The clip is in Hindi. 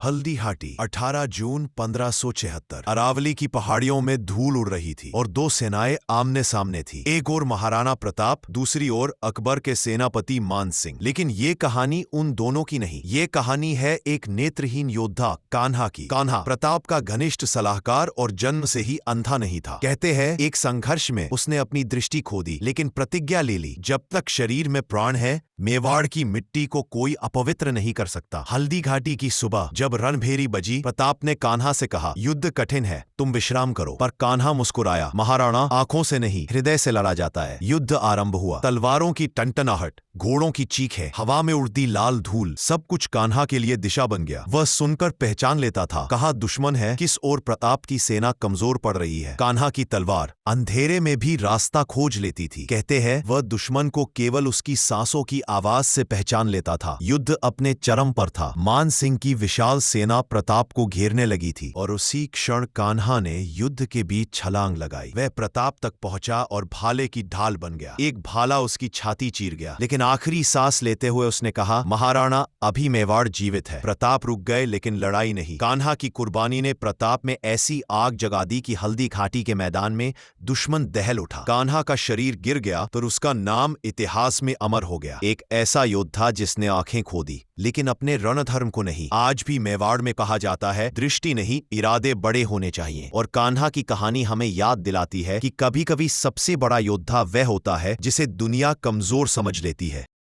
हल्दीघाटी 18 जून 1576। अरावली की पहाड़ियों में धूल उड़ रही थी और दो सेनाएं आमने सामने थी। एक ओर महाराणा प्रताप, दूसरी ओर अकबर के सेनापति मान सिंह। लेकिन ये कहानी उन दोनों की नहीं, ये कहानी है एक नेत्रहीन योद्धा कान्हा की। कान्हा प्रताप का घनिष्ठ सलाहकार और जन्म से ही अंधा नहीं था। कहते हैं एक संघर्ष में उसने अपनी दृष्टि खो दी, लेकिन प्रतिज्ञा ले ली, जब तक शरीर में प्राण है मेवाड़ की मिट्टी को कोई अपवित्र नहीं कर सकता। हल्दीघाटी की सुबह जब रणभेरी बजी, प्रताप ने कान्हा से कहा, युद्ध कठिन है, तुम विश्राम करो। पर कान्हा मुस्कुराया, महाराणा, आंखों से नहीं हृदय से लड़ा जाता है। युद्ध आरंभ हुआ। तलवारों की टनटनाहट, घोड़ों की चीखें, हवा में उड़ती लाल धूल, सब कुछ कान्हा के लिए दिशा बन गया। वह सुनकर पहचान लेता था, कहाँ दुश्मन है, किस ओर प्रताप की सेना कमजोर पड़ रही है। कान्हा की तलवार अंधेरे में भी रास्ता खोज लेती थी। कहते हैं वह दुश्मन को केवल उसकी सांसों की आवाज से पहचान लेता था। युद्ध अपने चरम पर था। मान सिंह की विशाल सेना प्रताप को घेरने लगी थी और उसी क्षण कान्हा ने युद्ध के बीच छलांग लगाई। वह प्रताप तक पहुंचा और भाले की ढाल बन गया। एक भाला उसकी छाती चीर गया, लेकिन आखिरी सांस लेते हुए उसने कहा, महाराणा, अभी मेवाड़ जीवित है। प्रताप रुक गए, लेकिन लड़ाई नहीं। कान्हा की कुर्बानी ने प्रताप में ऐसी आग जगा दी कि हल्दीघाटी के मैदान में दुश्मन दहल उठा। कान्हा का शरीर गिर गया तो उसका नाम इतिहास में अमर हो गया। एक ऐसा योद्धा जिसने आंखें खो दी, लेकिन अपने रणधर्म को नहीं। आज भी मेवाड़ में कहा जाता है, दृष्टि नहीं, इरादे बड़े होने चाहिए। और कान्हा की कहानी हमें याद दिलाती है कि कभी कभी सबसे बड़ा योद्धा वह होता है जिसे दुनिया कमजोर समझ लेती है।